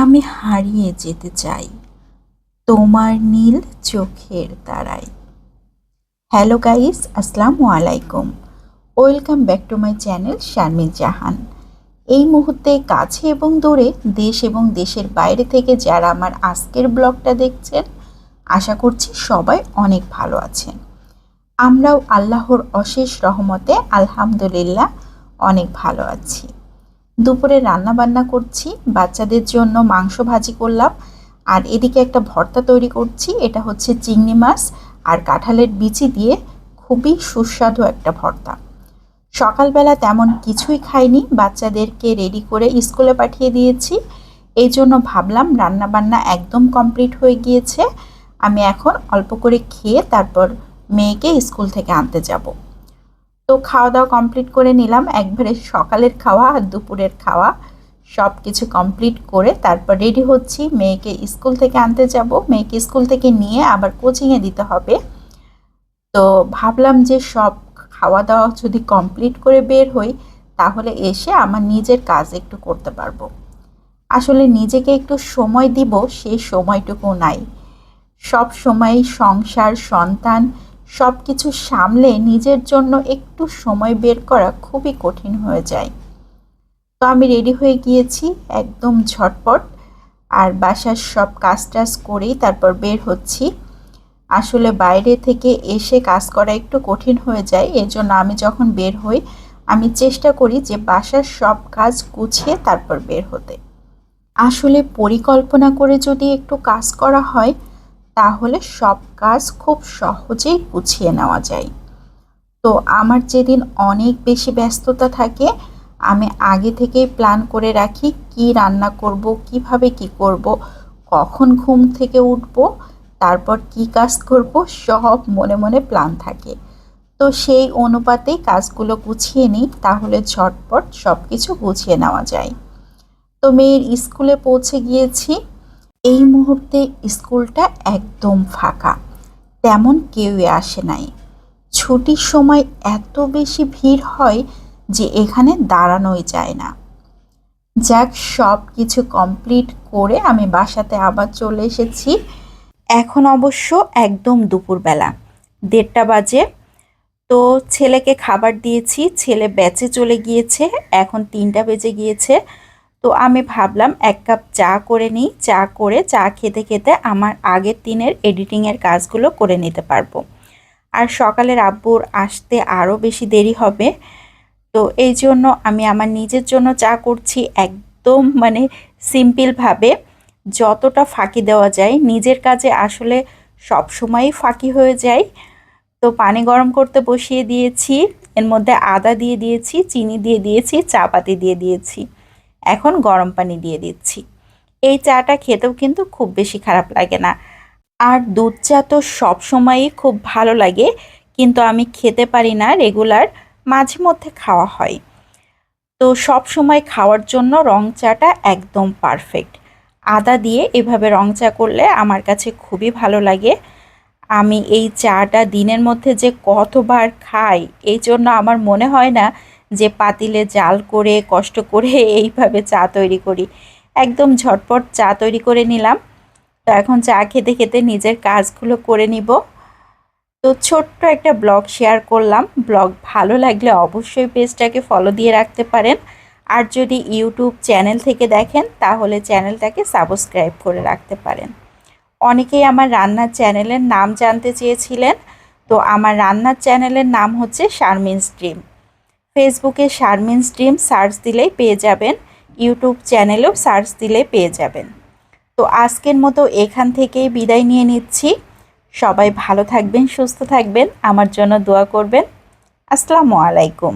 আমি হারিয়ে যেতে চাই তোমার নীল চোখের তারায়। হ্যালো গাইস, আসসালামু আলাইকুম। Welcome back to my channel Sharmin Jahan. এই মুহূর্তে কাছে এবং দূরে, দেশ এবং দেশের বাইরে থেকে যারা আমার আজকের ব্লগটা দেখছেন, আশা করছি সবাই অনেক ভালো আছেন। আমরাও আল্লাহর অশেষ রহমতে আলহামদুলিল্লাহ অনেক ভালো আছি। দুপুরে রান্না বান্না করছি, বাচ্চাদের জন্য মাংস ভাজি করলাম, আর এদিকে একটা ভর্তা তৈরি করছি। এটা হচ্ছে চিংড়ি মাছ আর কাঁঠালের বিচি দিয়ে খুবই সুস্বাদু একটা ভর্তা। সকালবেলা তেমন কিছুই খাইনি, বাচ্চাদেরকে রেডি করে স্কুলে পাঠিয়ে দিয়েছি। এই জন্য ভাবলাম রান্না বান্না একদম কমপ্লিট হয়ে গিয়েছে, আমি এখন অল্প করে খেয়ে তারপর মেয়েকে স্কুল থেকে আনতে যাব। তো খাওয়া দাওয়া কমপ্লিট করে নিলাম, একবারে সকালের খাওয়া আর দুপুরের খাওয়া সব কিছু কমপ্লিট করে তারপর রেডি হচ্ছি, মেয়েকে স্কুল থেকে আনতে যাব। মেয়েকে স্কুল থেকে নিয়ে আবার কোচিংয়ে দিতে হবে। তো ভাবলাম যে সব খাওয়া দাওয়া যদি কমপ্লিট করে বের হই, তাহলে এসে আমার নিজের কাজ একটু করতে পারবো। আসলে নিজেকে একটু সময় দিব, সেই সময়টুকু নাই। সব সময় সংসার, সন্তান সব কিছু সামলে নিজের জন্য একটু সময় বের করা খুবই কঠিন হয়ে যায়। তো আমি রেডি হয়ে গিয়েছি একদম ঝটপট, আর বাসার সব কাজ টাজ করেই তারপর বের হচ্ছি। আসলে বাইরে থেকে এসে কাজ করা একটু কঠিন হয়ে যায়, এজন্য আমি যখন বের হই আমি চেষ্টা করি যে বাসার সব কাজ গুছিয়ে তারপর বের হতে। আসলে পরিকল্পনা করে যদি একটু কাজ করা হয়, তাহলে সব কাজ খুব সহজেই গুছিয়ে নেওয়া যায়। তো আমার যেদিন অনেক বেশি ব্যস্ততা থাকে, আমি আগে থেকেই প্ল্যান করে রাখি কি রান্না করব, কিভাবে কি করব, কখন ঘুম থেকে উঠব, তারপর কি কাজ করব, সব মনে মনে প্ল্যান থাকে। তো সেই অনুপাতেই কাজগুলো গুছিয়ে নিই, তাহলে ঝটপট সব কিছু গুছিয়ে নেওয়া যায়। তো মেয়ের স্কুলে পৌঁছে গিয়েছি। এই মুহূর্তে স্কুলটা একদম ফাঁকা, তেমন কেউই আসে নাই। ছুটির সময় এত বেশি ভিড় হয় যে এখানে দাঁড়ানোই যায় না। যাক, সব কিছু কমপ্লিট করে আমি বাসাতে আবার চলে এসেছি। এখন অবশ্য একদম দুপুরবেলা, 1:30 বাজে। তো ছেলেকে খাবার দিয়েছি, ছেলে ব্যাচে চলে গিয়েছে, এখন 3টা বেজে গিয়েছে। তো আমি ভাবলাম এক কাপ চা করে নিই, চা করে চা খেতে খেতে আমার আগের দিনের এডিটিংয়ের কাজগুলো করে নিতে পারবো। আর সকালের আব্বুর আসতে আরও বেশি দেরি হবে, তো এই জন্য আমি আমার নিজের জন্য চা করছি একদম সিম্পলভাবে, যতটা ফাঁকি দেওয়া যায়। নিজের কাজে আসলে সব সময়ই ফাঁকি হয়ে যায়। তো পানি গরম করতে বসিয়ে দিয়েছি, এর মধ্যে আদা দিয়ে দিয়েছি, চিনি দিয়ে দিয়েছি, চা পাতি দিয়ে দিয়েছি, এখন গরম পানি দিয়ে দিচ্ছি। এই চাটা খেতেও কিন্তু খুব বেশি খারাপ লাগে না। আর দুধ চা তো সব সময়ই খুব ভালো লাগে, কিন্তু আমি খেতে পারি না রেগুলার, মাঝে মধ্যে খাওয়া হয়। তো সব সময় খাওয়ার জন্য রং চাটা একদম পারফেক্ট। আদা দিয়ে এভাবে রং চা করলে আমার কাছে খুবই ভালো লাগে। আমি এই চাটা দিনের মধ্যে যে কতবার খাই, এই জন্য আমার মনে হয় না যে পাতিলে জাল করে কষ্ট করে এইভাবে চা তৈরি করি। একদম ঝটপট চা তৈরি করে নিলাম। তো এখন চা খেতে খেতে নিজের কাজগুলো করে নিব। তো ছোট্ট একটা ব্লগ শেয়ার করলাম, ব্লগ ভালো লাগলে অবশ্যই পেজটাকে ফলো দিয়ে রাখতে পারেন। আর যদি ইউটিউব চ্যানেল থেকে দেখেন, তাহলে চ্যানেলটাকে সাবস্ক্রাইব করে রাখতে পারেন। অনেকেই আমার রান্নার চ্যানেলের নাম জানতে চেয়েছিলেন। তো আমার রান্নার চ্যানেলের নাম হচ্ছে শারমিনস ড্রিম। ফেসবুকে শারমিনস ড্রিম সার্চ দিলেই পেয়ে যাবেন, ইউটিউব চ্যানেলেও সার্চ দিলেই পেয়ে যাবেন। তো আজকের মতো এখান থেকেই বিদায় নিয়ে নিচ্ছি। সবাই ভালো থাকবেন, সুস্থ থাকবেন, আমার জন্য দোয়া করবেন। আসসালামু আলাইকুম।